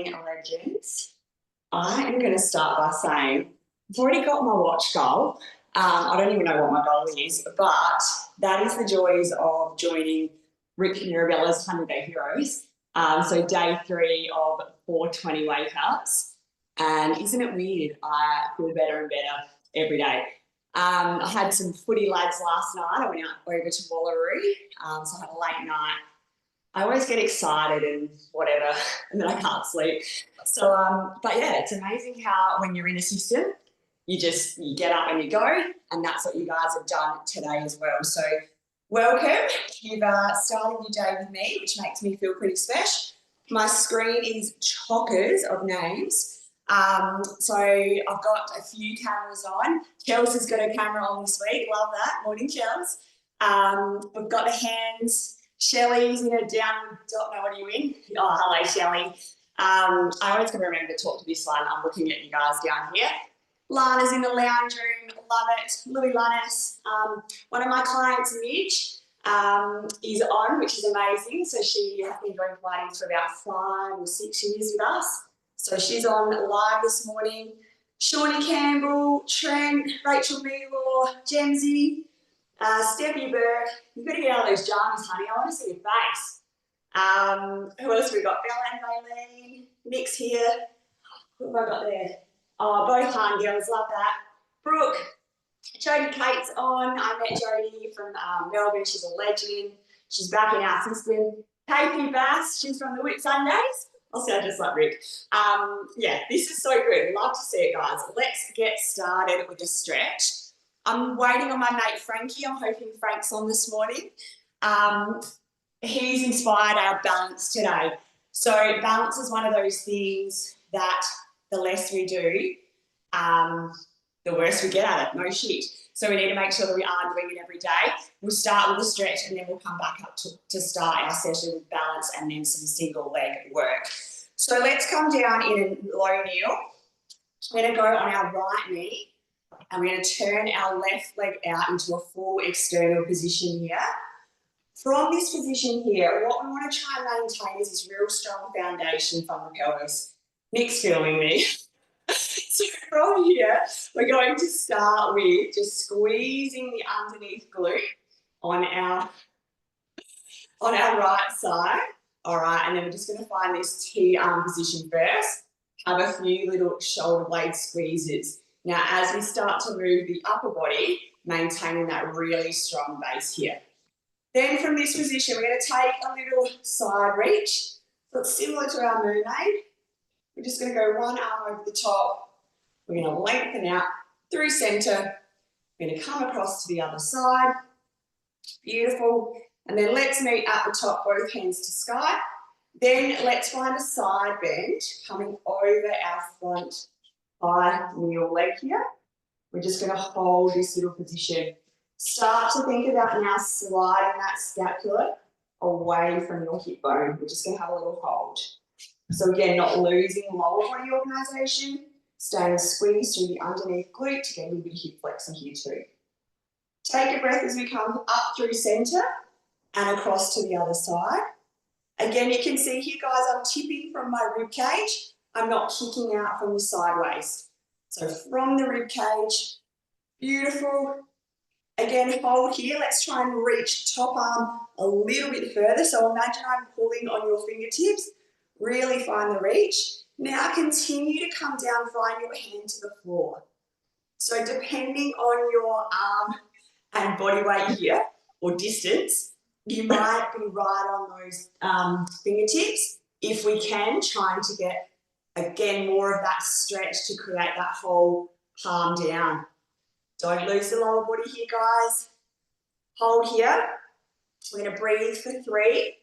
Legends. I am going to start by saying I've already got my watch goal. I don't even know what my goal is, but that is the joys of joining Rick Mirabella's 100-Day Heroes. So day 3 of 420 wake-ups. And isn't it weird? I feel better and better every day. I had some footy lads last night. I went out over to Wallaroo, so I had a late night. I always get excited and whatever, and then I can't sleep. So, but yeah, it's amazing how when you're in a system, you get up and you go, and that's what you guys have done today as well. So welcome. You've started your day with me, which makes me feel pretty special. My screen is chockers of names. So I've got a few cameras on. Chelsea's got a camera on this week. Love that. Morning, Chels. We've got the hands. Shelley's in a downward dog. No, what are you in? Oh, hello, Shelley. I always can remember to talk to this one. I'm looking at you guys down here. Lana's in the lounge room. Love it. Louis Runnez. One of my clients, Midge, is on, which is amazing. So she has been doing Pilates for about 5 or 6 years with us. So she's on live this morning. Shawnee Campbell, Trent, Rachel Mealor, Gemsy, Steffi Burke. You've got to get out of those jammies, honey. I want to see your face. Who else have we got? Bella and Maylene. Nick's here. Who have I got there? Oh, both Han girls. Love that. Brooke. Jodie Kate's on. I met Jodie from Melbourne. She's a legend. She's back in our system. KP Bass. She's from the Whit Sundays. I'll sound just like Rick. Yeah, this is so good. Love to see it, guys. Let's get started with a stretch. I'm waiting on my mate Frankie. I'm hoping Frank's on this morning. He's inspired our balance today. So balance is one of those things that the less we do, the worse we get at it. No shit. So we need to make sure that we are doing it every day. We'll start with a stretch and then we'll come back up to start our session with balance and then some single leg work. So let's come down in a low kneel. We're going to go on our right knee and we're going to turn our left leg out into a full external position here. From this position here, what we want to try and maintain is this real strong foundation from the pelvis. Nick's filming me. So from here, we're going to start with just squeezing the underneath glute on our right side. All right, and then we're just going to find this T-arm position first. Have a few little shoulder blade squeezes. Now, as we start to move the upper body, maintaining that really strong base here. Then from this position, we're going to take a little side reach. So it's similar to our mermaid. We're just going to go one arm over the top. We're going to lengthen out through center. We're going to come across to the other side. Beautiful. And then let's meet at the top, both hands to sky. Then let's find a side bend coming over our front thigh kneel leg here. We're just going to hold this little position. Start to think about now sliding that scapula away from your hip bone. We're just going to have a little hold. So again, not losing lower body organisation. Staying squeezed through the underneath glute to get a little bit of hip flexor here too. Take a breath as we come up through centre and across to the other side. Again, you can see here, guys, I'm tipping from my rib cage. I'm not kicking out from the sideways. So from the rib cage, beautiful. Again, hold here. Let's try and reach top arm a little bit further. So imagine I'm pulling on your fingertips. Really find the reach. Now continue to come down, find your hand to the floor. So depending on your arm and body weight here, or distance, you might be right on those fingertips. If we can, trying to get, again, more of that stretch to create that whole palm down. Don't lose the lower body here, guys. Hold here. We're going to breathe for 3.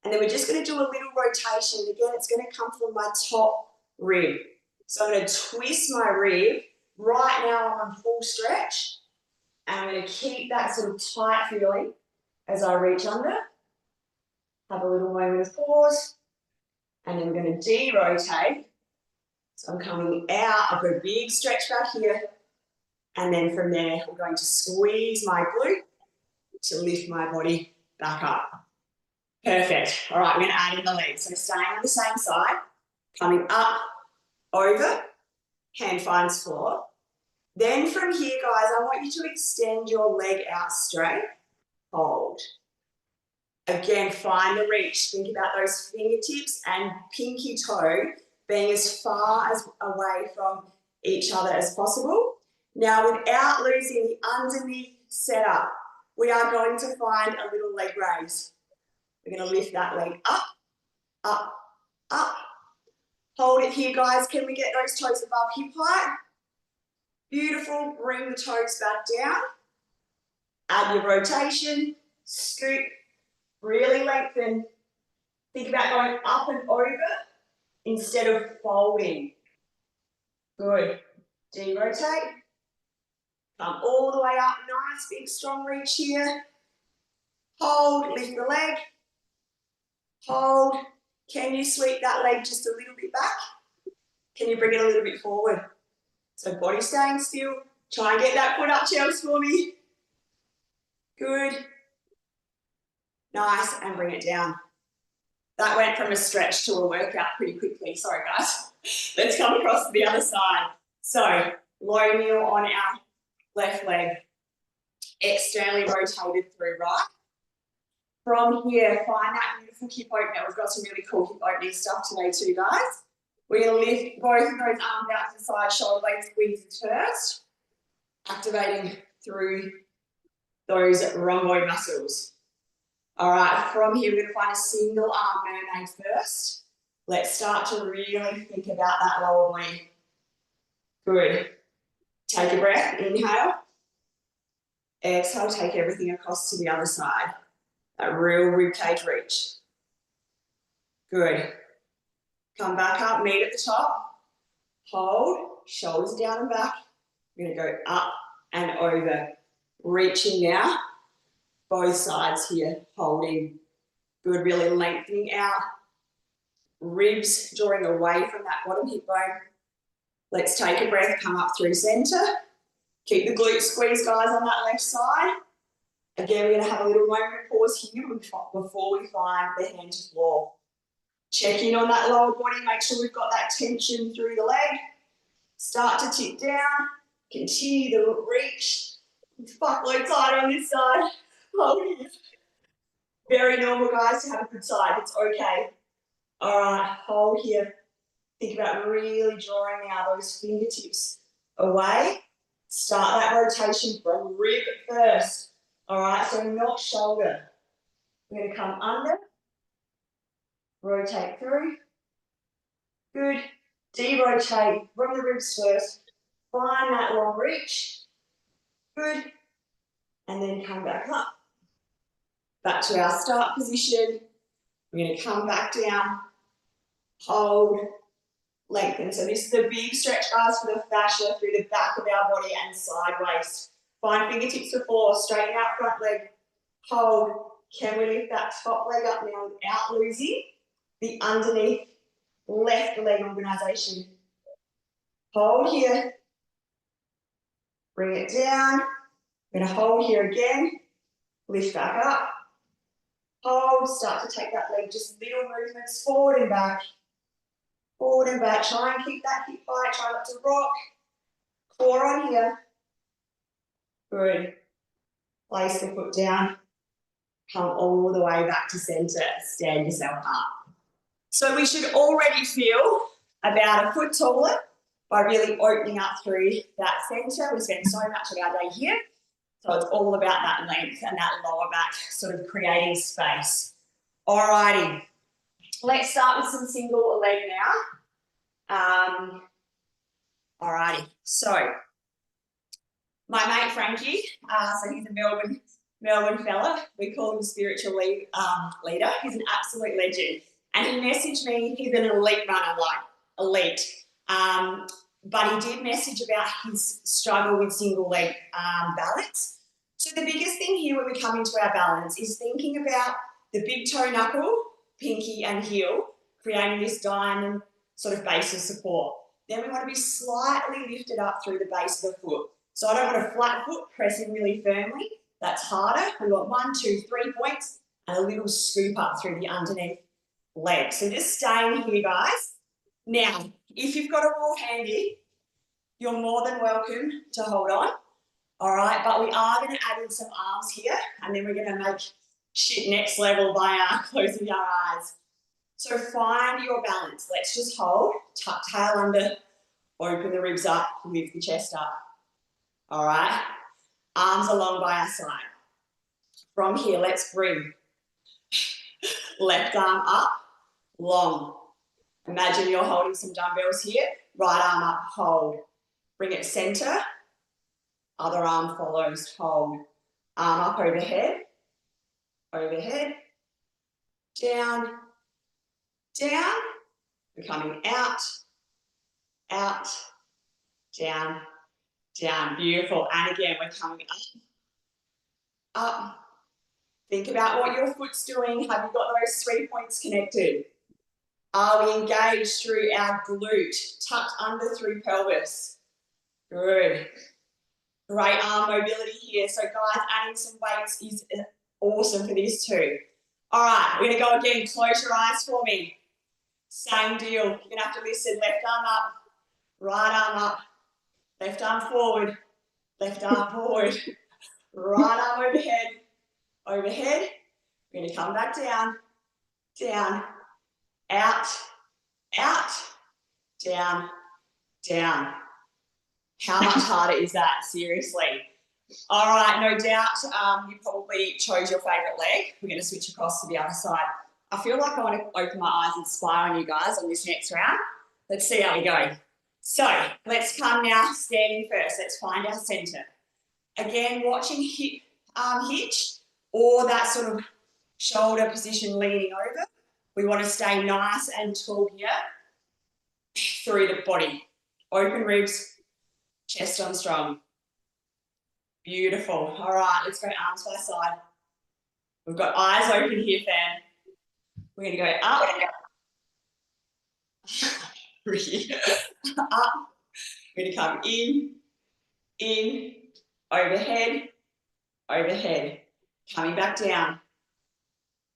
And then we're just going to do a little rotation. Again, it's going to come from my top rib. So I'm going to twist my rib. Right now I'm on full stretch. And I'm going to keep that sort of tight feeling as I reach under. Have a little moment of pause. And then we're going to de-rotate. So I'm coming out. I've got a big stretch back here. And then from there, I'm going to squeeze my glute to lift my body back up. Perfect. All right, we're going to add in the legs. So staying on the same side. Coming up, over, hand finds floor. Then from here, guys, I want you to extend your leg out straight. Hold. Again, find the reach. Think about those fingertips and pinky toe being as far as away from each other as possible. Now, without losing the underneath setup, we are going to find a little leg raise. We're going to lift that leg up, up, up. Hold it here, guys. Can we get those toes above hip height? Beautiful. Bring the toes back down. Add your rotation. Scoot. Really lengthen. Think about going up and over instead of folding. Good. De-rotate. Come all the way up. Nice, big, strong reach here. Hold. Lift the leg. Hold. Can you sweep that leg just a little bit back? Can you bring it a little bit forward? So body staying still. Try and get that foot up, Chels, for me. Good. Nice, and bring it down. That went from a stretch to a workout pretty quickly. Sorry, guys. Let's come across to the other side. So low kneel on our left leg. Externally rotated through right. From here, find that beautiful hip opener. We've got some really cool hip opening stuff today too, guys. We're going to lift both of those arms out to the side, shoulder blades squeezes first. Activating through those rhomboid muscles. All right, from here, we're going to find a single arm mermaid first. Let's start to really think about that lower body. Good. Take a breath, inhale. Exhale, take everything across to the other side. That real ribcage reach. Good. Come back up, meet at the top. Hold, shoulders down and back. We're going to go up and over. Reaching now. Both sides here, holding. Good, really lengthening out. Ribs drawing away from that bottom hip bone. Let's take a breath, come up through center. Keep the glutes squeezed, guys, on that left side. Again, we're going to have a little moment pause here before we find the hand to floor. Check in on that lower body, make sure we've got that tension through the leg. Start to tip down, continue the reach. Fuck, low tighter on this side. Oh, yes. Very normal, guys, to have a good side. It's okay. All right, hold here. Think about really drawing out those fingertips away. Start that rotation from rib first. All right, so not shoulder. We're going to come under. Rotate through. Good. De-rotate. Bring the ribs first. Find that long reach. Good. And then come back up. Back to our start position. We're going to come back down. Hold. Lengthen. So this is a big stretch, guys, for the fascia through the back of our body and side waist. Find fingertips to floor. Straighten out front leg. Hold. Can we lift that top leg up now without losing the underneath left leg organisation? Hold here. Bring it down. We're going to hold here again. Lift back up. Hold. Start to take that leg, just little movements forward and back. Forward and back. Try and keep that hip high. Try not to rock. Core on here. Good. Place the foot down. Come all the way back to center. Stand yourself up. So we should already feel about a foot taller by really opening up through that center. We spend so much of our day here. So it's all about that length and that lower back, sort of creating space. Alrighty. Let's start with some single leg now. Alrighty. So my mate Frankie, so he's a Melbourne fella. We call him a spiritual leader. He's an absolute legend. And he messaged me, he's an elite runner, like elite. But he did message about his struggle with single leg balance. So the biggest thing here when we come into our balance is thinking about the big toe knuckle, pinky and heel, creating this diamond sort of base of support. Then we want to be slightly lifted up through the base of the foot. So I don't want a flat foot pressing really firmly. That's harder. We want 1, 2, 3 points and a little scoop up through the underneath leg. So just staying here, guys. Now, if you've got a wall handy, you're more than welcome to hold on. All right, but we are going to add in some arms here, and then we're going to make shit next level by closing our eyes. So find your balance. Let's just hold, tuck tail under, open the ribs up, lift the chest up. All right, arms along by our side. From here, let's bring left arm up, long. Imagine you're holding some dumbbells here. Right arm up, hold. Bring it center. Other arm follows, hold. Arm up overhead, overhead, down, down. We're coming out, out, down, down. Beautiful. And again, we're coming up, up. Think about what your foot's doing. Have you got those 3 points connected? Are we engaged through our glute, tucked under through pelvis? Good. Great arm mobility here. So guys, adding some weights is awesome for this too. All right, we're gonna go again. Close your eyes for me. Same deal. You're gonna have to listen. Left arm up, right arm up, left arm forward, left arm forward, right arm overhead, overhead. We're gonna come back down, down, out, out, down, down. How much harder is that? Seriously. All right, no doubt you probably chose your favourite leg. We're going to switch across to the other side. I feel like I want to open my eyes and spy on you guys on this next round. Let's see how we go. So let's come now standing first. Let's find our centre. Again, watching hip hitch or that sort of shoulder position leaning over. We want to stay nice and tall here through the body. Open ribs. Chest on strong. Beautiful. All right, let's go arms by side. We've got eyes open here, fam. We're going to go up. Up. We're going to come in, overhead, overhead. Coming back down.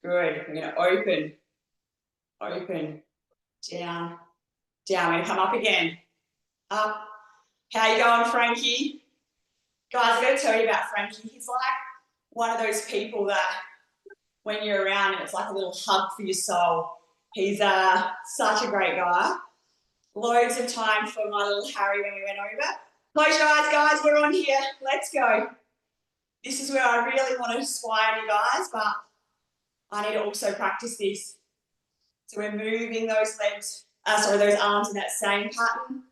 Good. We're going to open, down, down. We're going to come up again. Up. How you going, Frankie? Guys, I got to tell you about Frankie. He's like one of those people that when you're around him, it's like a little hug for your soul. He's such a great guy. Loads of time for my little Harry when we went over. Close your eyes, guys. We're on here. Let's go. This is where I really want to spy on you guys, but I need to also practice this. So we're moving those legs, those arms in that same pattern.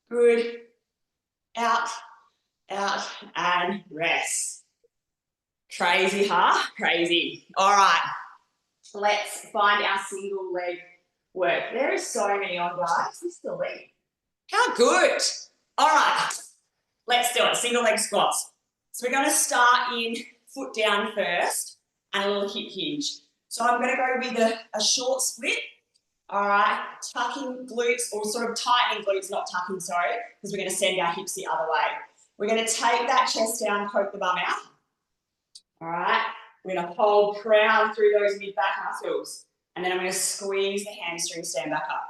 Good. Out, out, and rest. Crazy, huh? Crazy. All right. Let's find our single leg work. There is so many on, guys. This is the leg. How good. All right. Let's do it. Single leg squats. So we're going to start in foot down first and a little hip hinge. So I'm going to go with a short split. All right, tucking glutes, or sort of tightening glutes, not tucking, sorry, because we're going to send our hips the other way. We're going to take that chest down, poke the bum out. All right, we're going to hold proud through those mid-back muscles. And then I'm going to squeeze the hamstring, stand back up.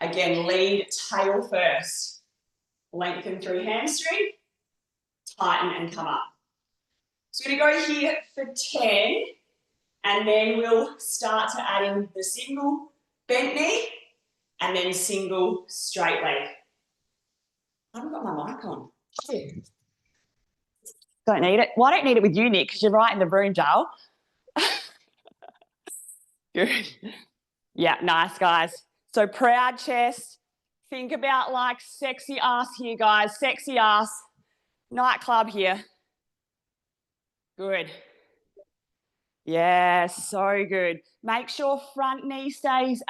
Again, lead tail first. Lengthen through hamstring, tighten and come up. So we're going to go here for 10, and then we'll start to add in the single bent knee, and then single straight leg. I haven't got my mic on. Don't need it. Well, I don't need it with you, Nick, because you're right in the room, Joel. Good. Yeah, nice, guys. So proud chest. Think about like sexy ass here, guys. Sexy ass. Nightclub here. Good. Yeah, so good. Make sure back knee stays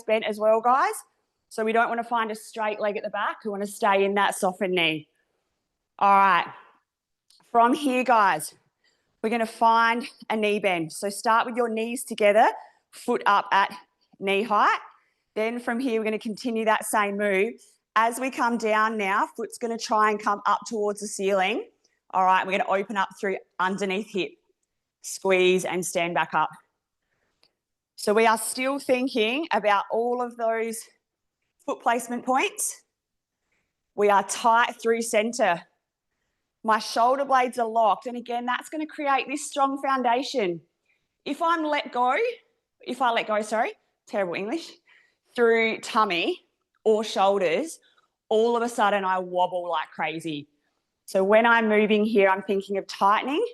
bent as well, guys. So we don't want to find a straight leg at the back. We want to stay in that softened knee. All right. From here, guys, we're going to find a knee bend. So start with your knees together, foot up at knee height. Then from here, we're going to continue that same move. As we come down now, foot's going to try and come up towards the ceiling. All right, we're going to open up through underneath hip. Squeeze and stand back up. So we are still thinking about all of those foot placement points. We are tight through center. My shoulder blades are locked. And again, that's going to create this strong foundation. If I let go, terrible English, through tummy or shoulders, all of a sudden I wobble like crazy. So when I'm moving here, I'm thinking of tightening.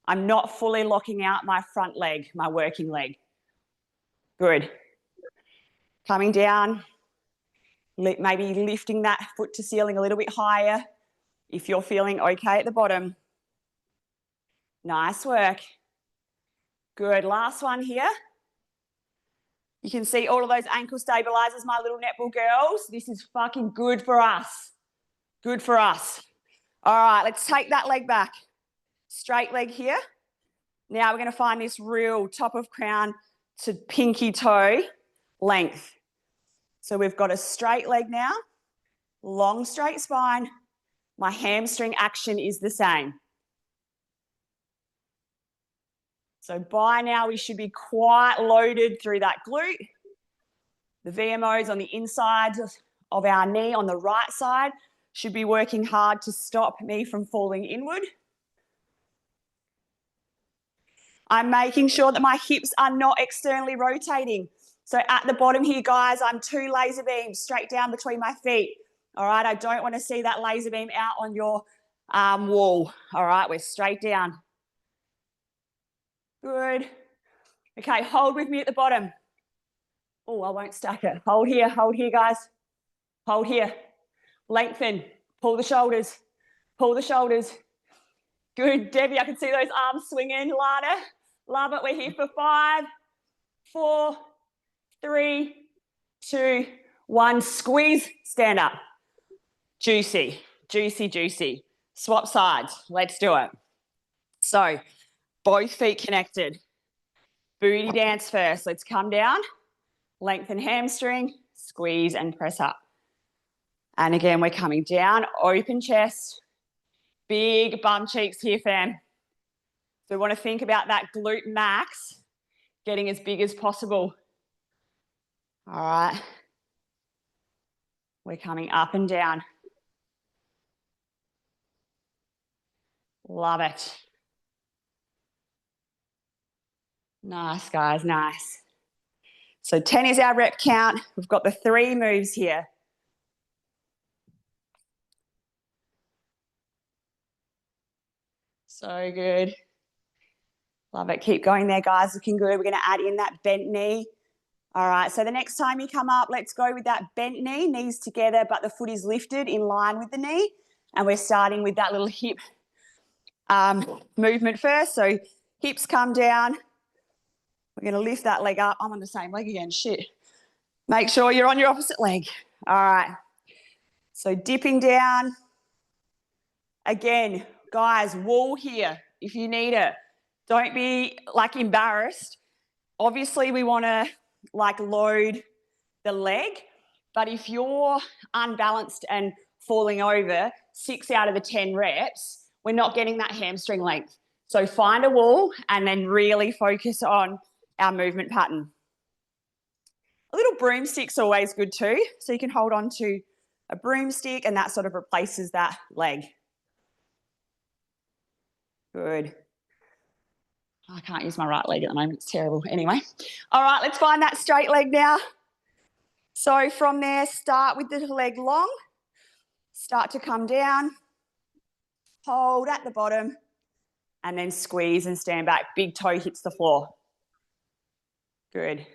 I'm not fully locking out my front leg, my working leg. Good. Coming down, maybe lifting that foot to ceiling a little bit higher if you're feeling okay at the bottom. Nice work. Good. Last one here. You can see all of those ankle stabilizers, my little netball girls. This is fucking good for us. Good for us. All right, let's take that leg back. Straight leg here. Now we're going to find this real top of crown to pinky toe length. So we've got a straight leg now, long straight spine. My hamstring action is the same. So by now we should be quite loaded through that glute. The VMOs on the inside of our knee on the right side should be working hard to stop me from falling inward. I'm making sure that my hips are not externally rotating. So at the bottom here, guys, I'm 2 laser beams straight down between my feet. All right, I don't want to see that laser beam out on your wall. All right, we're straight down. Good. Okay, hold with me at the bottom. Oh, I won't stack it. Hold here, guys. Hold here. Lengthen. Pull the shoulders. Pull the shoulders. Good, Debbie, I can see those arms swinging. Lana, love it. We're here for 5, 4, 3, 2, 1. Squeeze, stand up. Juicy, juicy, juicy. Swap sides. Let's do it. So, both feet connected. Booty dance first. Let's come down. Lengthen hamstring. Squeeze and press up. And again, we're coming down. Open chest. Big bum cheeks here, fam. So we want to think about that glute max getting as big as possible. All right. We're coming up and down. Love it. Nice, guys, nice. So 10 is our rep count. We've got the 3 moves here. So good. Love it. Keep going there, guys. Looking good. We're going to add in that bent knee. All right. So the next time you come up, let's go with that bent knee, knees together, but the foot is lifted in line with the knee. And we're starting with that little hip movement first. So hips come down. We're going to lift that leg up. I'm on the same leg again. Shit. Make sure you're on your opposite leg. All right. So dipping down. Again, guys, wall here if you need it. Don't be like embarrassed. Obviously, we want to like load the leg, but if you're unbalanced and falling over 6 out of the 10 reps, we're not getting that hamstring length. So find a wall and then really focus on our movement pattern. A little broomstick's always good too. So you can hold on to a broomstick and that sort of replaces that leg. Good. I can't use my right leg at the moment. It's terrible. Anyway. All right, let's find that straight leg now. So from there, start with the leg long. Start to come down. Hold at the bottom. And then squeeze and stand back. Big toe hits the floor. Good.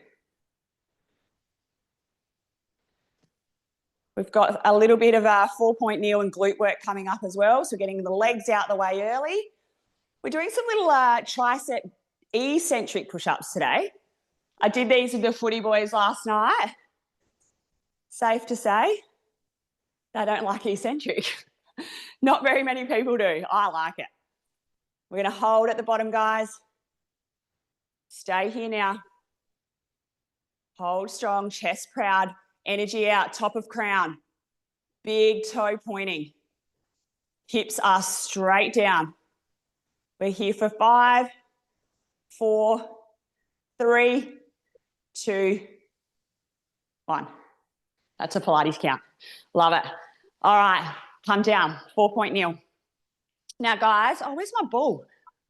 We've got a little bit of a 4-point kneel and glute work coming up as well. So getting the legs out the way early. We're doing some little tricep eccentric push-ups today. I did these with the footy boys last night. Safe to say, they don't like eccentric. Not very many people do. I like it. We're going to hold at the bottom, guys. Stay here now. Hold strong, chest proud, energy out, top of crown. Big toe pointing. Hips are straight down. We're here for 5, 4, 3, 2, 1. That's a Pilates count. Love it. All right, come down, 4-point kneel. Now, guys, oh, where's my ball?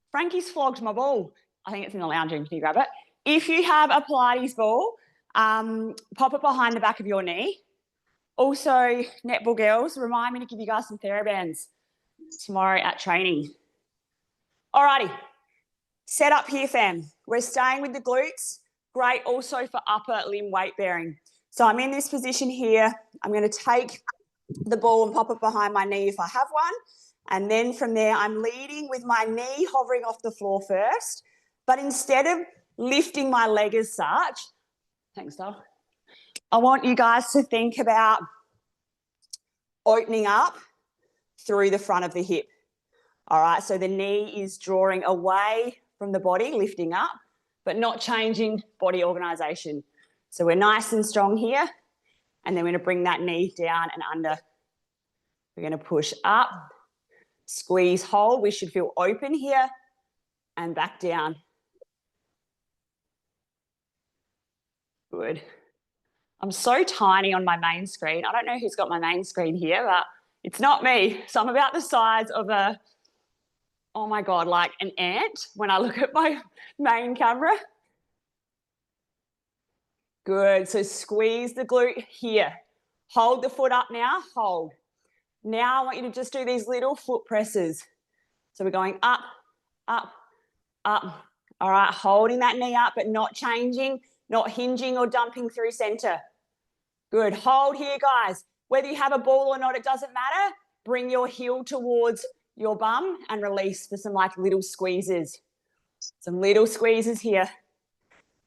Frankie's flogged my ball. I think it's in the lounge room. Can you grab it? If you have a Pilates ball, pop it behind the back of your knee. Also, netball girls, remind me to give you guys some TheraBands tomorrow at training. Alrighty, set up here, fam. We're staying with the glutes. Great also for upper limb weight bearing. So I'm in this position here. I'm going to take the ball and pop it behind my knee if I have one. And then from there, I'm leading with my knee hovering off the floor first. But instead of lifting my leg as such, thanks, doll, I want you guys to think about opening up through the front of the hip. All right, so the knee is drawing away from the body, lifting up, but not changing body organization. So we're nice and strong here, and then we're going to bring that knee down and under. We're going to push up, squeeze, hold. We should feel open here, and back down. Good. I'm so tiny on my main screen. I don't know who's got my main screen here, but it's not me. So I'm about the size of a, oh my God, like an ant when I look at my main camera. Good. So squeeze the glute here. Hold the foot up now. Hold. Now I want you to just do these little foot presses. So we're going up, up, up. All right, holding that knee up, but not changing, not hinging or dumping through center. Good. Hold here, guys. Whether you have a ball or not, it doesn't matter. Bring your heel towards your bum and release for some like little squeezes. Some little squeezes here.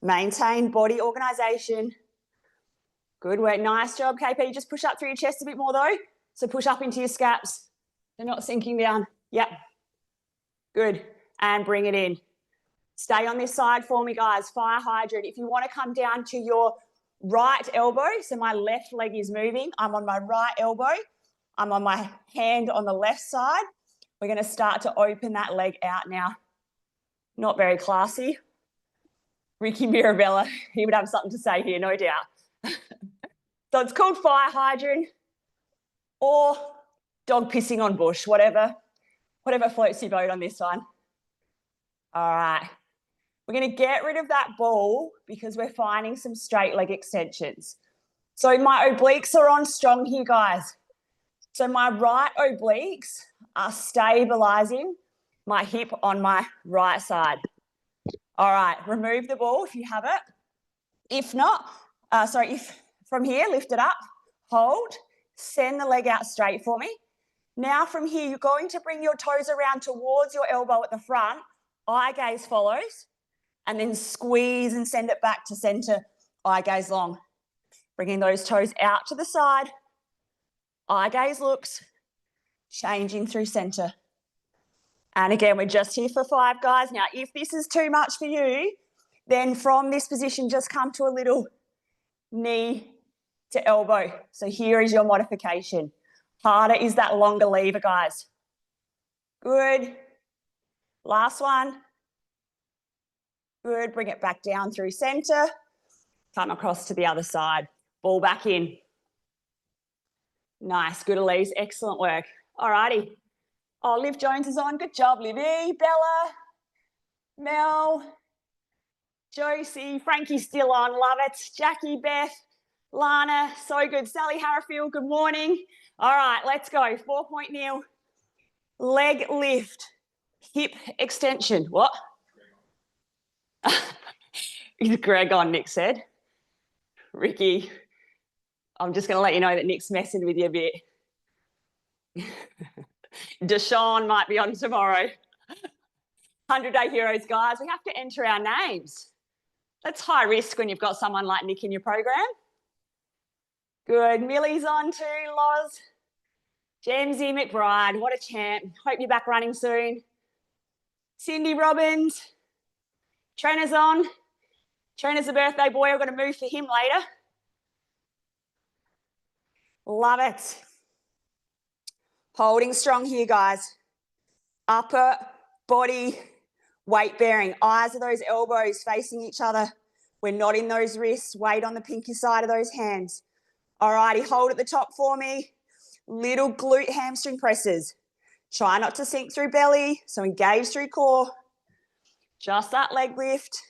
Maintain body organization. Good work. Nice job, KP. Just push up through your chest a bit more though. So push up into your scaps. They're not sinking down. Yep. Good. And bring it in. Stay on this side for me, guys. Fire hydrant. If you want to come down to your right elbow, so my left leg is moving. I'm on my right elbow. I'm on my hand on the left side. We're going to start to open that leg out now. Not very classy. Ricky Mirabella, he would have something to say here, no doubt. So it's called fire hydrant or dog pissing on bush, whatever floats your boat on this one. All right. We're going to get rid of that ball because we're finding some straight leg extensions. So my obliques are on strong here, guys. So my right obliques are stabilizing my hip on my right side. All right, remove the ball if you have it. If not, if from here, lift it up, hold, send the leg out straight for me. Now from here, you're going to bring your toes around towards your elbow at the front. Eye gaze follows, and then squeeze and send it back to center, eye gaze long. Bringing those toes out to the side, eye gaze looks, changing through center. And again, we're just here for 5, guys. Now, if this is too much for you, then from this position, just come to a little knee to elbow. So here is your modification. Harder is that longer lever, guys. Good. Last one. Good. Bring it back down through center. Come across to the other side. Ball back in. Nice. Good, Elise. Excellent work. All righty. Oh, Liv Jones is on. Good job, Livy. Bella, Mel, Josie, Frankie's still on. Love it. Jackie, Beth, Lana, so good. Sally Harrafield, good morning. All right, let's go. 4-point kneel. Leg lift. Hip extension. What? Greg on, Nick said. Ricky, I'm just going to let you know that Nick's messing with you a bit. Deshaun might be on tomorrow. 100-day heroes, guys. We have to enter our names. That's high risk when you've got someone like Nick in your program. Good. Millie's on too, Loz. Jamesy McBride, what a champ. Hope you're back running soon. Cindy Robbins. Trenor's on. Trenor's a birthday boy. I've got to move for him later. Love it. Holding strong here, guys. Upper body weight bearing. Eyes of those elbows facing each other. We're not in those wrists. Weight on the pinky side of those hands. Alrighty, hold at the top for me. Little glute hamstring presses. Try not to sink through belly, so engage through core. Just that leg lift.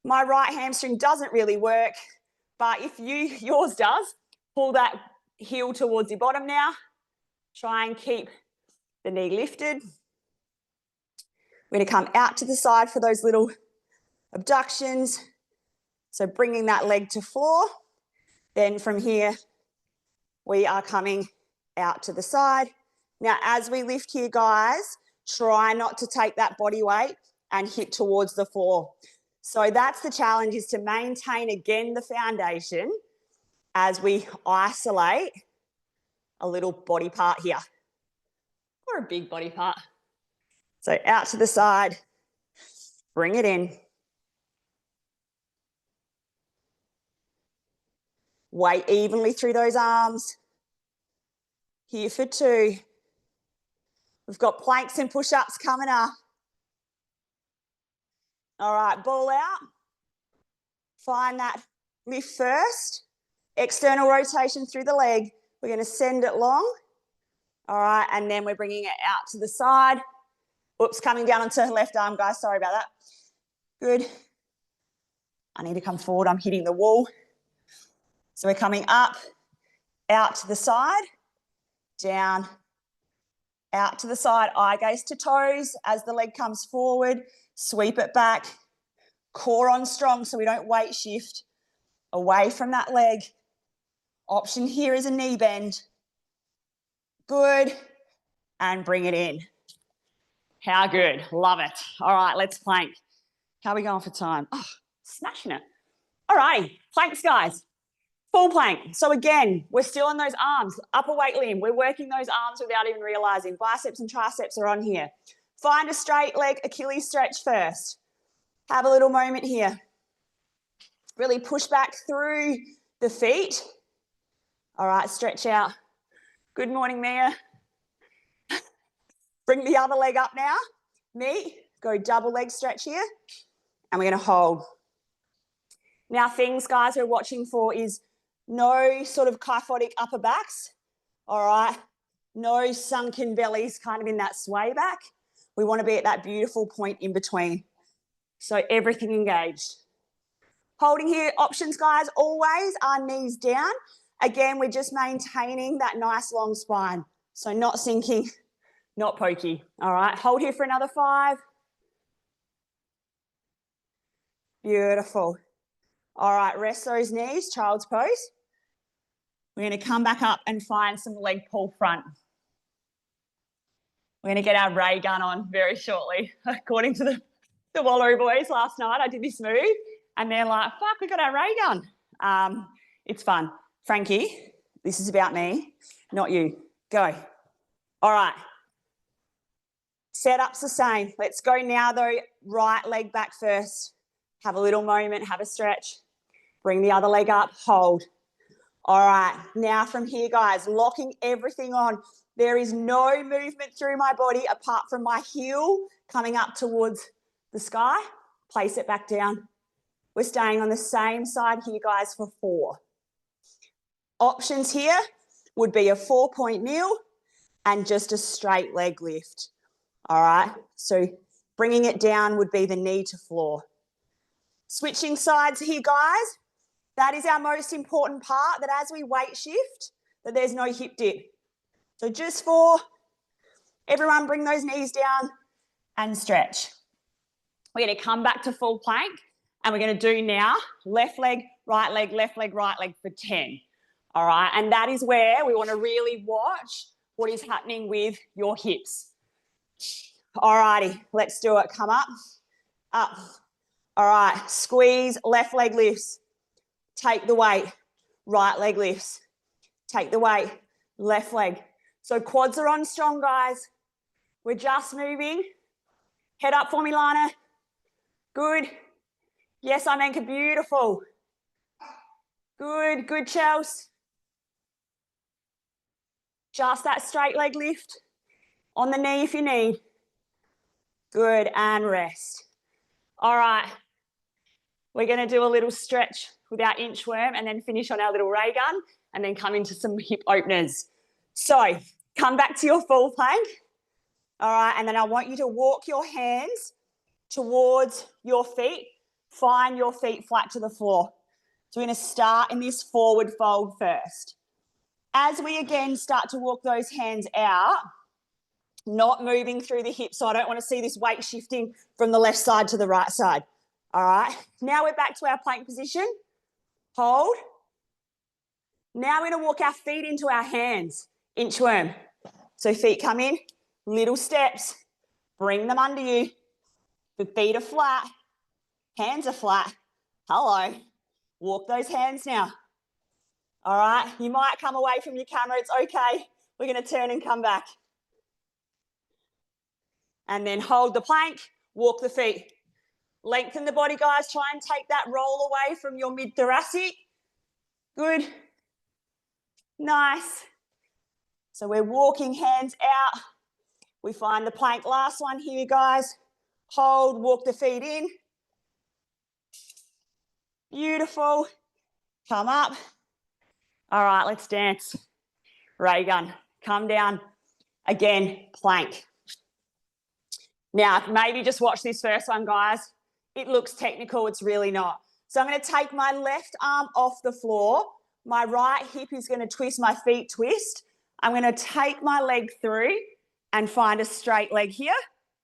My right hamstring doesn't really work, but if yours does, pull that heel towards your bottom now. Try and keep the knee lifted. We're going to come out to the side for those little abductions. So bringing that leg to floor. Then from here, we are coming out to the side. Now, as we lift here, guys, try not to take that body weight and hip towards the floor. So that's the challenge, is to maintain, again, the foundation as we isolate a little body part here, or a big body part. So out to the side, bring it in. Weight evenly through those arms. Here for 2. We've got planks and push-ups coming up. All right, ball out. Find that lift first. External rotation through the leg. We're going to send it long. All right, and then we're bringing it out to the side. Oops, coming down onto left arm, guys. Sorry about that. Good. I need to come forward. I'm hitting the wall. So we're coming up, out to the side, down, out to the side, eye gaze to toes. As the leg comes forward, sweep it back. Core on strong so we don't weight shift away from that leg. Option here is a knee bend. Good. And bring it in. How good. Love it. All right, let's plank. How are we going for time? Oh, smashing it. All righty, planks, guys. Full plank. So again, we're still on those arms, upper weight limb. We're working those arms without even realizing. Biceps and triceps are on here. Find a straight leg Achilles stretch first. Have a little moment here. Really push back through the feet. All right, stretch out. Good morning, Mia. Bring the other leg up now. Knee, go double leg stretch here. And we're going to hold. Now, things, guys, we're watching for is no sort of kyphotic upper backs. All right. No sunken bellies kind of in that sway back. We want to be at that beautiful point in between. So everything engaged. Holding here, options, guys, always are knees down. Again, we're just maintaining that nice long spine. So not sinking, not pokey. All right, hold here for another 5. Beautiful. All right, rest those knees, child's pose. We're going to come back up and find some leg pull front. We're going to get our ray gun on very shortly. According to the Wallaroo boys last night, I did this move and they're like, fuck, we got our ray gun. It's fun. Frankie, this is about me, not you. Go. All right. Setup's the same. Let's go now though. Right leg back first. Have a little moment, have a stretch. Bring the other leg up, hold. All right, now from here, guys, locking everything on. There is no movement through my body apart from my heel coming up towards the sky. Place it back down. We're staying on the same side here, guys, for 4. Options here would be a 4-point kneel and just a straight leg lift. All right, so bringing it down would be the knee to floor. Switching sides here, guys. That is our most important part, that as we weight shift, that there's no hip dip. So just for everyone, bring those knees down and stretch. We're going to come back to full plank and we're going to do now left leg, right leg, left leg, right leg for 10. All right, and that is where we want to really watch what is happening with your hips. All righty, let's do it. Come up, up. All right, squeeze, left leg lifts. Take the weight, right leg lifts. Take the weight, left leg. So quads are on strong, guys. We're just moving. Head up for me, Lana. Good. Yes, Imenka, beautiful. Good, good, Chels. Just that straight leg lift. On the knee if you need. Good, and rest. All right. We're going to do a little stretch with our inchworm and then finish on our little ray gun and then come into some hip openers. So come back to your full plank. All right, and then I want you to walk your hands towards your feet. Find your feet flat to the floor. So we're going to start in this forward fold first. As we again start to walk those hands out, not moving through the hips, so I don't want to see this weight shifting from the left side to the right side. All right, now we're back to our plank position. Hold. Now we're going to walk our feet into our hands, inchworm. So feet come in, little steps, bring them under you. The feet are flat, hands are flat. Hello. Walk those hands now. All right, you might come away from your camera, it's okay. We're going to turn and come back. And then hold the plank, walk the feet. Lengthen the body, guys. Try and take that roll away from your mid-thoracic. Good. Nice. So we're walking hands out. We find the plank. Last one here, guys. Hold, walk the feet in. Beautiful. Come up. All right, let's dance. Ray gun. Come down. Again, plank. Now, maybe just watch this first one, guys. It looks technical. It's really not. So I'm going to take my left arm off the floor. My right hip is going to twist, my feet twist. I'm going to take my leg through and find a straight leg here,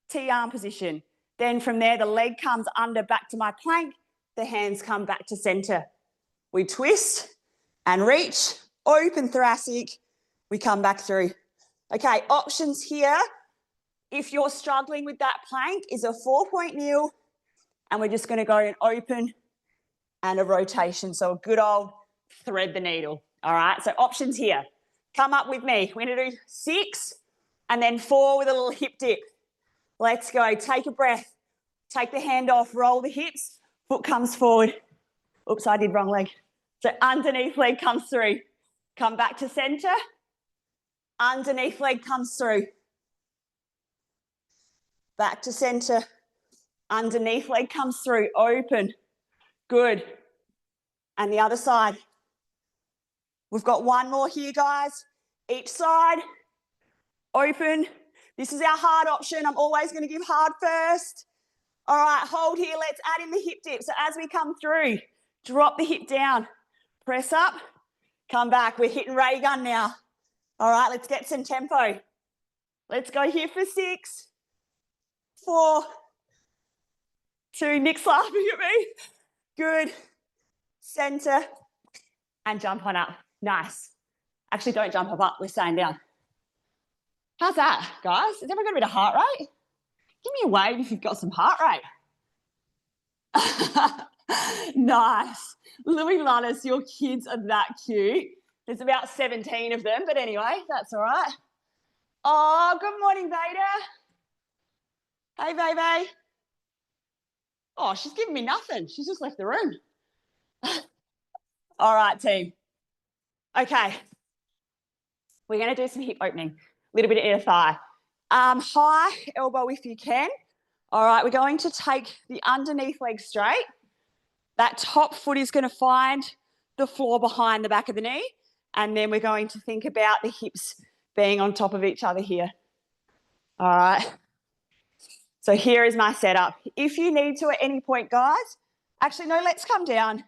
T-arm position. Then from there, the leg comes under back to my plank. The hands come back to center. We twist and reach, open thoracic. We come back through. Okay, options here. If you're struggling with that plank, is a 4-point kneel, and we're just going to go and open and a rotation. So a good old thread the needle. All right, so options here. Come up with me. We're going to do 6 and then 4 with a little hip dip. Let's go. Take a breath. Take the hand off. Roll the hips. Foot comes forward. Oops, I did wrong leg. So underneath leg comes through. Come back to center. Underneath leg comes through. Back to center. Underneath leg comes through. Open. Good. And the other side. We've got one more here, guys. Each side. Open. This is our hard option. I'm always going to give hard first. All right, hold here. Let's add in the hip dip. So as we come through, drop the hip down. Press up. Come back. We're hitting ray gun now. All right, let's get some tempo. Let's go here for 6, 4, 2. Nick's laughing at me. Good. Center. And jump on up. Nice. Actually, don't jump up. We're staying down. How's that, guys? Has everyone got a bit of heart rate? Give me a wave if you've got some heart rate. Nice. Louis Runnez, your kids are that cute. There's about 17 of them, but anyway, that's all right. Oh, good morning, Veda. Hey, baby. Oh, she's giving me nothing. She's just left the room. All right, team. Okay. We're going to do some hip opening. A little bit of inner thigh. High elbow if you can. All right, we're going to take the underneath leg straight. That top foot is going to find the floor behind the back of the knee. And then we're going to think about the hips being on top of each other here. All right. So here is my setup. If you need to at any point, guys, actually, no, let's come down.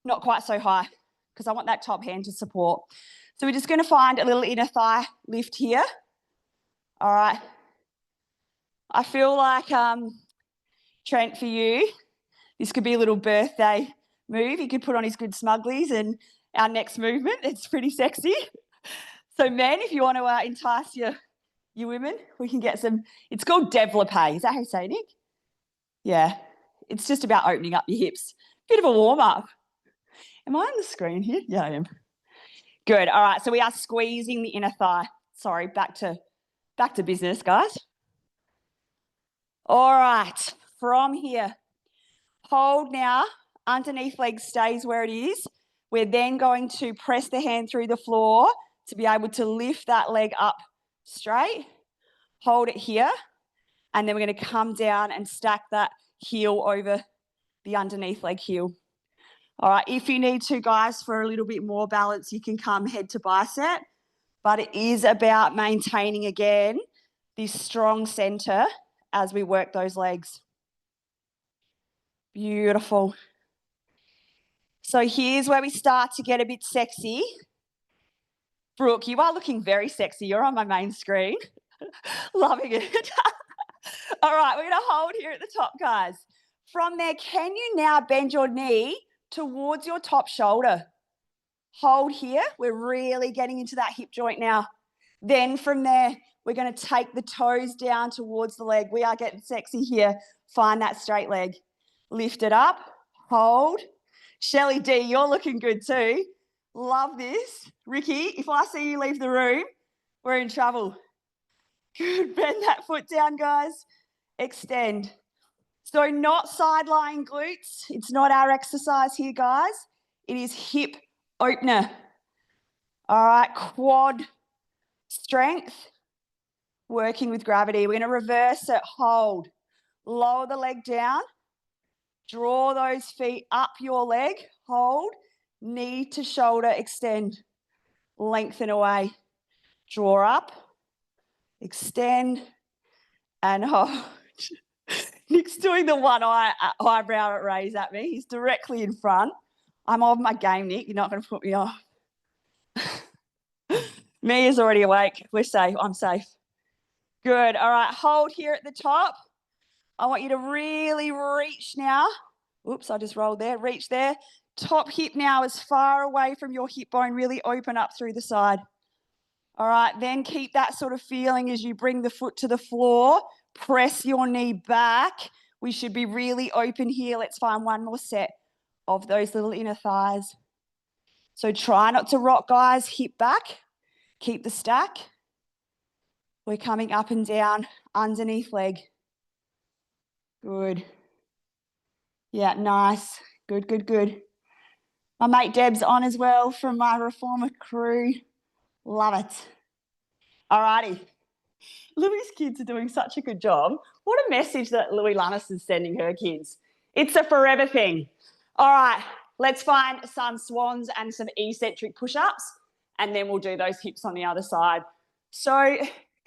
Not quite so high because I want that top hand to support. So we're just going to find a little inner thigh lift here. All right. I feel like, Trent, for you, this could be a little birthday move. He could put on his good smugglies and our next movement. It's pretty sexy. So men, if you want to entice your women, we can get some. It's called développé. Is that how you say it, Nick? Yeah. It's just about opening up your hips. Bit of a warm-up. Am I on the screen here? Yeah, I am. Good. All right. So we are squeezing the inner thigh. Sorry, back to business, guys. All right. From here, hold now. Underneath leg stays where it is. We're then going to press the hand through the floor to be able to lift that leg up straight. Hold it here. And then we're going to come down and stack that heel over the underneath leg heel. All right, if you need to, guys, for a little bit more balance, you can come head to bicep. But it is about maintaining, again, this strong center as we work those legs. Beautiful. So here's where we start to get a bit sexy. Brooke, you are looking very sexy. You're on my main screen. Loving it. All right, we're going to hold here at the top, guys. From there, can you now bend your knee towards your top shoulder? Hold here. We're really getting into that hip joint now. Then from there, we're going to take the toes down towards the leg. We are getting sexy here. Find that straight leg. Lift it up. Hold. Shelley D, you're looking good too. Love this. Ricky, if I see you leave the room, we're in trouble. Good. Bend that foot down, guys. Extend. So not side lying glutes. It's not our exercise here, guys. It is hip opener. All right, quad strength, working with gravity. We're going to reverse it. Hold. Lower the leg down. Draw those feet up your leg. Hold. Knee to shoulder, extend. Lengthen away. Draw up. Extend. And hold. Nick's doing the one eyebrow raise at me. He's directly in front. I'm on my game, Nick. You're not going to put me off. Mia's already awake. We're safe. I'm safe. Good. All right. Hold here at the top. I want you to really reach now. Oops, I just rolled there. Reach there. Top hip now is far away from your hip bone. Really open up through the side. All right. Then keep that sort of feeling as you bring the foot to the floor. Press your knee back. We should be really open here. Let's find one more set of those little inner thighs. So try not to rock, guys. Hip back. Keep the stack. We're coming up and down underneath leg. Good. Yeah, nice. Good, good, good. My mate Deb's on as well from my Reformer crew. Love it. All righty. Louie's kids are doing such a good job. What a message that Louie Lannis is sending her kids. It's a forever thing. All right, let's find some swans and some eccentric push-ups, and then we'll do those hips on the other side. So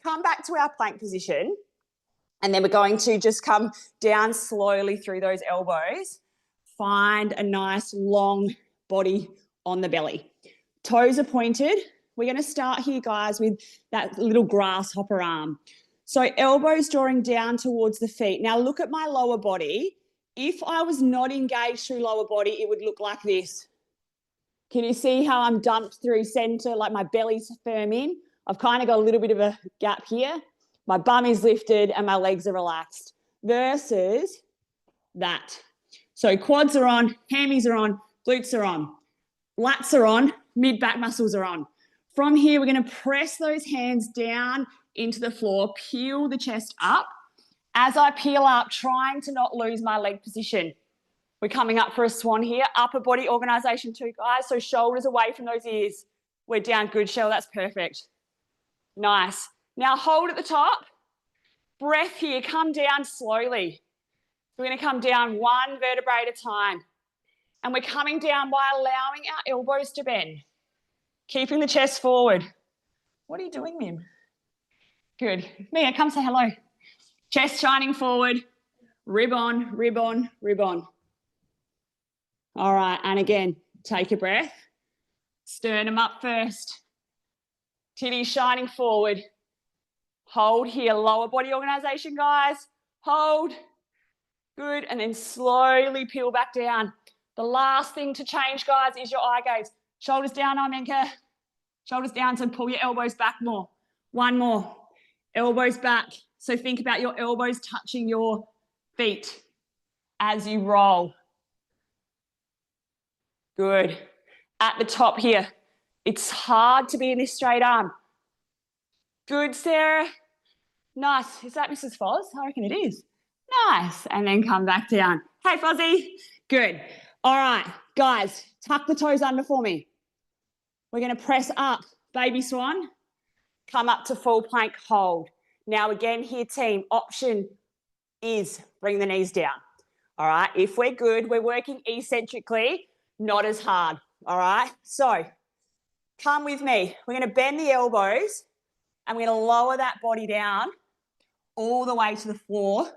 come back to our plank position, and then we're going to just come down slowly through those elbows. Find a nice long body on the belly. Toes are pointed. We're going to start here, guys, with that little grasshopper arm. So elbows drawing down towards the feet. Now look at my lower body. If I was not engaged through lower body, it would look like this. Can you see how I'm dumped through center, like my belly's firm in? I've kind of got a little bit of a gap here. My bum is lifted and my legs are relaxed versus that. So quads are on, hammies are on, glutes are on, lats are on, mid-back muscles are on. From here, we're going to press those hands down into the floor, peel the chest up. As I peel up, trying to not lose my leg position. We're coming up for a swan here. Upper body organisation too, guys. So shoulders away from those ears. We're down. Good, Shell. That's perfect. Nice. Now hold at the top. Breath here. Come down slowly. We're going to come down one vertebrae at a time. And we're coming down by allowing our elbows to bend. Keeping the chest forward. What are you doing, Mim? Good. Mia, come say hello. Chest shining forward. Rib on, rib on, rib on. All right, and again, take a breath. Sternum up first. Titties shining forward. Hold here, lower body organisation, guys. Hold. Good, and then slowly peel back down. The last thing to change, guys, is your eye gaze. Shoulders down, Armenka. Shoulders down, so pull your elbows back more. One more. Elbows back. So think about your elbows touching your feet as you roll. Good. At the top here. It's hard to be in this straight arm. Good, Sarah. Nice. Is that Mrs. Foz? I reckon it is. Nice. And then come back down. Hey, Fozzie. Good. All right, guys, tuck the toes under for me. We're going to press up, baby swan. Come up to full plank, hold. Now again here, team, option is bring the knees down. All right, if we're good, we're working eccentrically. not as hard, all right? So come with me. We're going to bend the elbows and we're going to lower that body down all the way to the floor,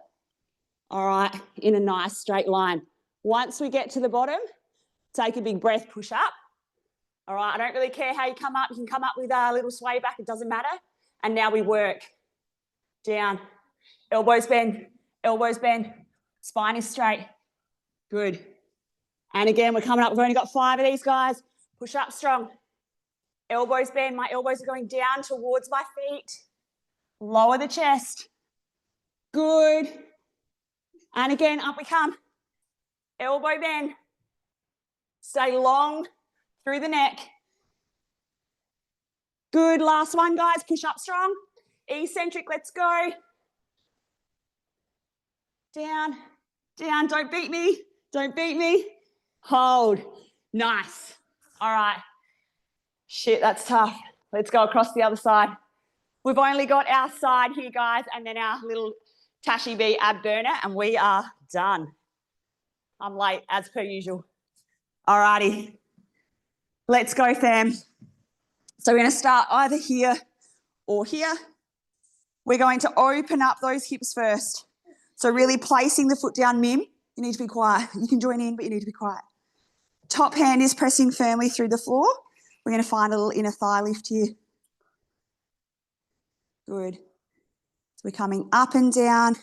all right, in a nice straight line. Once we get to the bottom, take a big breath, push up. All right, I don't really care how you come up. You can come up with a little sway back. It doesn't matter. And now we work down. Elbows bend, spine is straight. Good. And again, we're coming up. We've only got 5 of these, guys. Push up strong. Elbows bend. My elbows are going down towards my feet. Lower the chest. Good. And again, up we come. Elbow bend. Stay long through the neck. Good. Last one, guys. Push up strong. Eccentric. Let's go. Down. Down. Don't beat me. Don't beat me. Hold. Nice. All right. Shit, that's tough. Let's go across the other side. We've only got our side here, guys, and then our little Tashi B ab burner, and we are done. I'm late, as per usual. All righty. Let's go, fam. So we're going to start either here or here. We're going to open up those hips first. So really placing the foot down, Mim. You need to be quiet. You can join in, but you need to be quiet. Top hand is pressing firmly through the floor. We're going to find a little inner thigh lift here. Good. So we're coming up and down.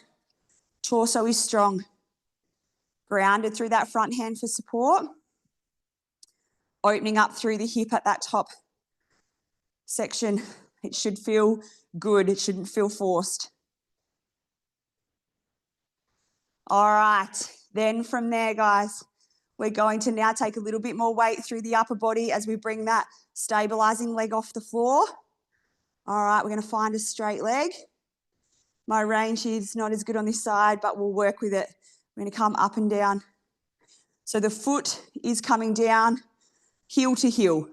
Torso is strong. Grounded through that front hand for support. Opening up through the hip at that top section. It should feel good. It shouldn't feel forced. All right. Then from there, guys, we're going to now take a little bit more weight through the upper body as we bring that stabilizing leg off the floor. All right, we're going to find a straight leg. My range is not as good on this side, but we'll work with it. We're going to come up and down. So the foot is coming down, heel to heel.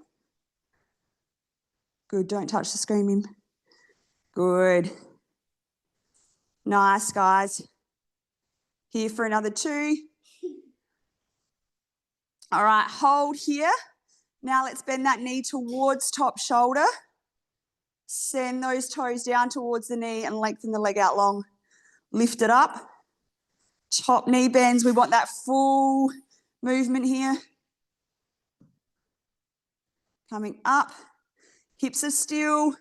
Good, don't touch the screen, Mim. Good. Nice, guys. Here for another 2. All right, hold here. Now let's bend that knee towards top shoulder. Send those toes down towards the knee and lengthen the leg out long. Lift it up. Top knee bends. We want that full movement here. Coming up. Hips are still.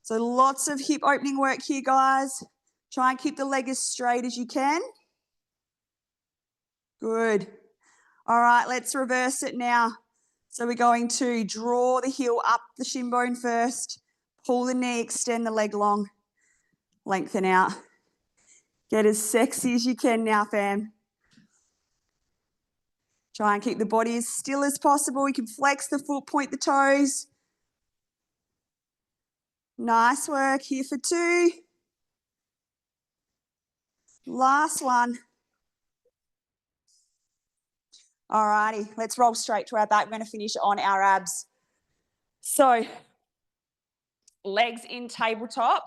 So lots of hip opening work here, guys. Try and keep the leg as straight as you can. Good. All right, let's reverse it now. So we're going to draw the heel up the shin bone first, pull the knee, extend the leg long, lengthen out. Get as sexy as you can now, fam. Try and keep the body as still as possible. You can flex the foot, point the toes. Nice work. Here for 2. Last one. All righty, let's roll straight to our back. We're going to finish on our abs. So, legs in tabletop,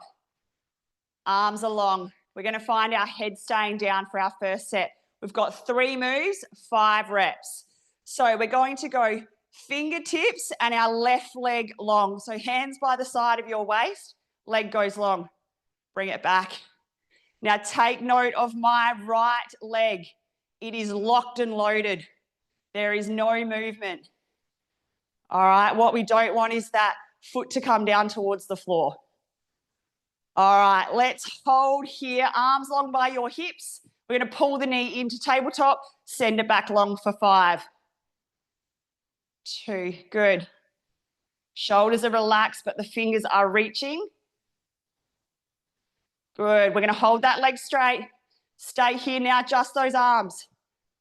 arms along. We're going to find our head staying down for our first set. We've got 3 moves, 5 reps. So we're going to go fingertips and our left leg long. So hands by the side of your waist, leg goes long. Bring it back. Now take note of my right leg. It is locked and loaded. There is no movement. All right, what we don't want is that foot to come down towards the floor. All right, let's hold here, arms long by your hips. We're going to pull the knee into tabletop, send it back long for 5. 2, good. Shoulders are relaxed, but the fingers are reaching. Good, we're going to hold that leg straight. Stay here now, just those arms.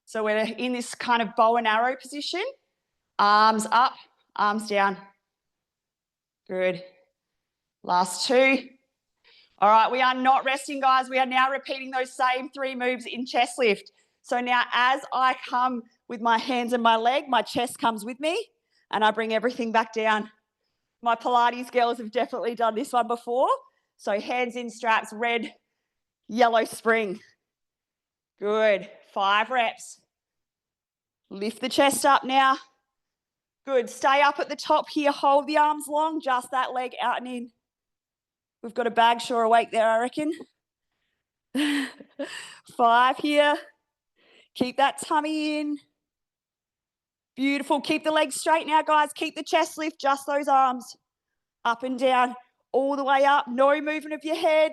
So we're in this kind of bow and arrow position. Arms up, arms down. Good. Last 2. All right, we are not resting, guys. We are now repeating those same 3 moves in chest lift. So now as I come with my hands and my leg, my chest comes with me and I bring everything back down. My Pilates girls have definitely done this one before. So hands in straps, red, yellow spring. Good. 5 reps. Lift the chest up now. Good. Stay up at the top here. Hold the arms long. Just that leg out and in. We've got a bag sure awake there, I reckon. 5 here. Keep that tummy in. Beautiful. Keep the legs straight now, guys. Keep the chest lift. Just those arms. Up and down. All the way up. No movement of your head.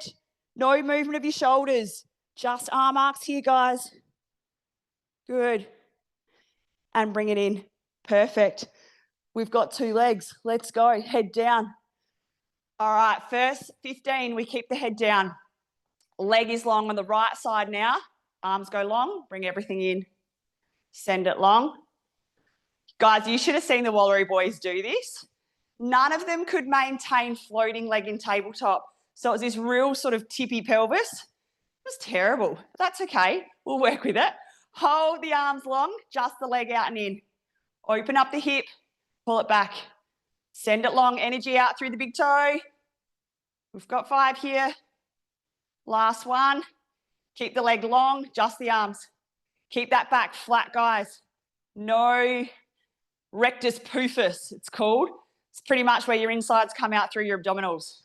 No movement of your shoulders. Just arm arcs here, guys. Good. And bring it in. Perfect. We've got 2 legs. Let's go. Head down. All right, first 15, we keep the head down. Leg is long on the right side now. Arms go long. Bring everything in. Send it long. Guys, you should have seen the Wallery boys do this. None of them could maintain floating leg in tabletop. So it was this real sort of tippy pelvis. It was terrible. That's okay. We'll work with it. Hold the arms long, just the leg out and in. Open up the hip, pull it back. Send it long, energy out through the big toe. We've got 5 here. Last one. Keep the leg long, just the arms. Keep that back flat, guys. No rectus pufus, it's called. It's pretty much where your insides come out through your abdominals.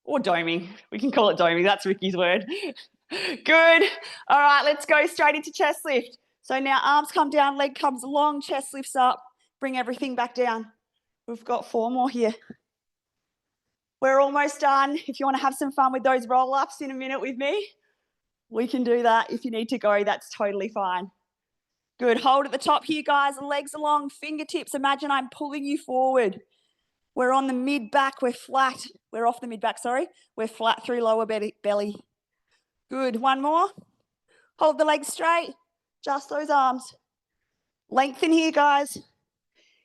Or doming. We can call it doming. That's Ricky's word. Good. All right, let's go straight into chest lift. So now arms come down, leg comes long, chest lifts up. Bring everything back down. We've got 4 more here. We're almost done. If you want to have some fun with those roll-ups in a minute with me, we can do that. If you need to go, that's totally fine. Good. Hold at the top here, guys. Legs along, fingertips. Imagine I'm pulling you forward. We're on the mid-back. We're flat. We're off the mid-back, sorry. We're flat through lower belly. Good. 1 more. Hold the legs straight. Just those arms. Lengthen here, guys.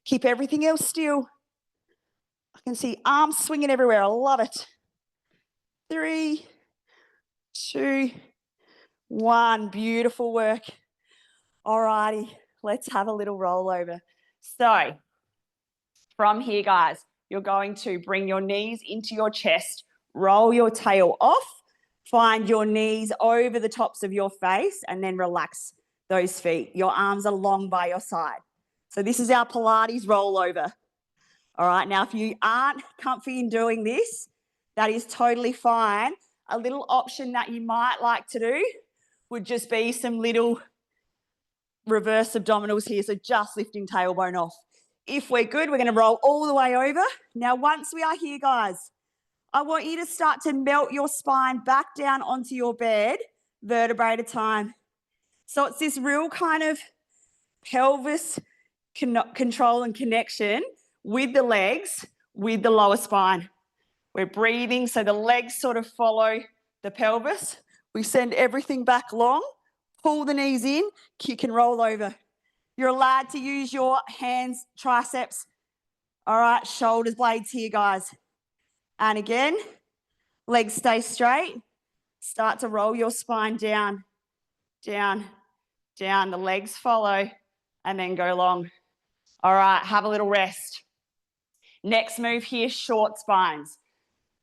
Keep everything else still. I can see arms swinging everywhere. I love it. 3, 2, 1. Beautiful work. All righty. Let's have a little rollover. So from here, guys, you're going to bring your knees into your chest, roll your tail off, find your knees over the tops of your face, and then relax those feet. Your arms are long by your side. So this is our Pilates rollover. All right, now if you aren't comfy in doing this, that is totally fine. A little option that you might like to do would just be some little reverse abdominals here, so just lifting tailbone off. If we're good, we're going to roll all the way over. Now, once we are here, guys, I want you to start to melt your spine back down onto your bed, vertebrae at a time. So it's this real kind of pelvis control and connection with the legs, with the lower spine. We're breathing, so the legs sort of follow the pelvis. We send everything back long, pull the knees in, kick and roll over. You're allowed to use your hands, triceps. All right, shoulders, blades here, guys. And again, legs stay straight. Start to roll your spine down, down, down. The legs follow and then go long. All right, have a little rest. Next move here, short spines.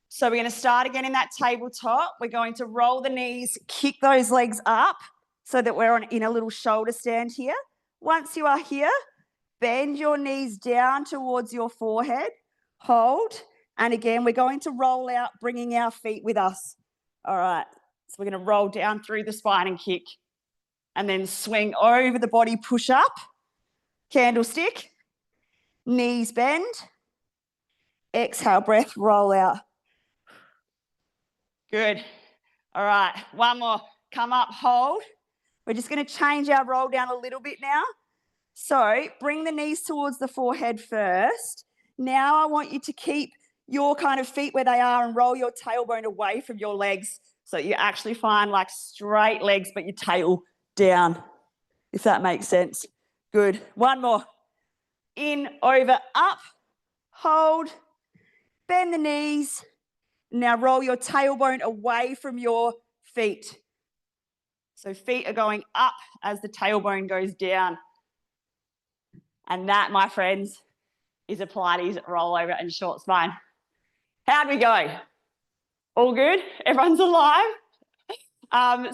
So we're going to start again in that tabletop. We're going to roll the knees, kick those legs up so that we're in a little shoulder stand here. Once you are here, bend your knees down towards your forehead. Hold. And again, we're going to roll out, bringing our feet with us. All right. So we're going to roll down through the spine and kick. And then swing over the body, push up. Candlestick. Knees bend. Exhale, breath, roll out. Good. All right, 1 more. Come up, hold. We're just going to change our roll down a little bit now. So bring the knees towards the forehead first. Now I want you to keep your kind of feet where they are and roll your tailbone away from your legs so you actually find like straight legs but your tail down, if that makes sense. Good. 1 more. In, over, up, hold, bend the knees. Now roll your tailbone away from your feet. So feet are going up as the tailbone goes down. And that, my friends, is a Pilates rollover and short spine. How'd we go? All good? Everyone's alive?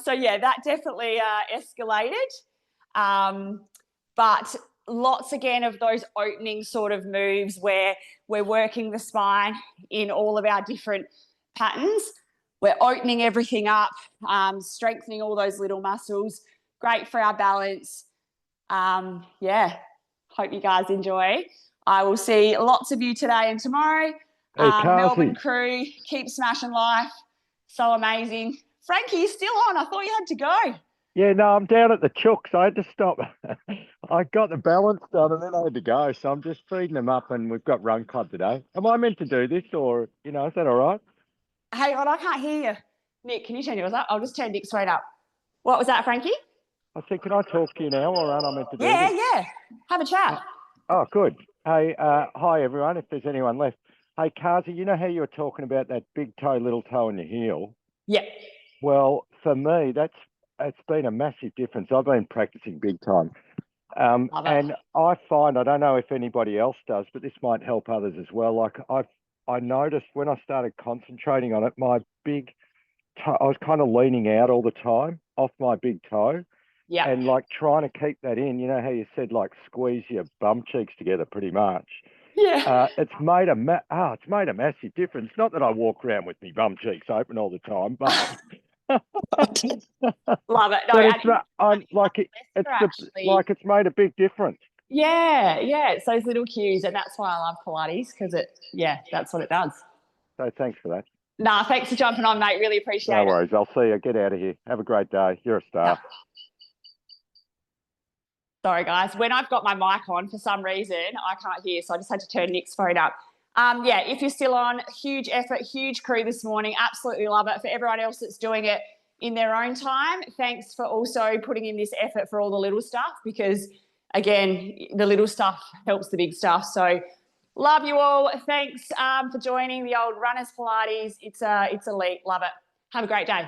So yeah, that definitely escalated. But lots again of those opening sort of moves where we're working the spine in all of our different patterns. We're opening everything up, strengthening all those little muscles. Great for our balance. Yeah, hope you guys enjoy. I will see lots of you today and tomorrow. Hey, Melbourne Carsey. crew, keep smashing life. So amazing. Frankie, you're still on. I thought you had to go. Yeah, no, I'm down at the chooks. I had to stop. I got the balance done and then I had to go. So I'm just feeding them up and we've got run club today. Am I meant to do this or, is that all right? Hang on, I can't hear you. Nick, can you turn yours up? I'll just turn Nick straight up. What was that, Frankie? I said, can I talk to you now or aren't I meant to do Yeah, this? yeah. Have a chat. Oh, good. Hey, hi everyone, if there's anyone left. Hey, Carsey, you know how you were talking about that big toe, little toe in your heel? Yeah. Well, for me, it's been a massive difference. I've been practicing big time. Love it. And I find, I don't know if anybody else does, but this might help others as well. Like I noticed when I started concentrating on it, my big toe, I was kind of leaning out all the time off my big toe Yeah. and like trying to keep that in. You know how you said like squeeze your bum cheeks together pretty much. Yeah. It's made a massive difference. Not that I walk around with my bum cheeks open all the time, but Love it. No, but and it's I'm like it's the actually, like it's made a big difference. yeah, it's those little cues, and that's why I love Pilates because that's what it does. So thanks for that. Nah, thanks for jumping on, mate. Really No appreciate it. worries. I'll see you. Get out of here. Have a great day. You're a star. Sorry, guys. When I've got my mic on, for some reason, I can't hear, so I just had to turn Nick's phone up. Yeah, if you're still on, huge effort, huge crew this morning. Absolutely love it. For everyone else that's doing it in their own time, thanks for also putting in this effort for all the little stuff because, again, the little stuff helps the big stuff. So love you all. Thanks for joining the old Runners Pilates. It's elite. Love it. Have a great day.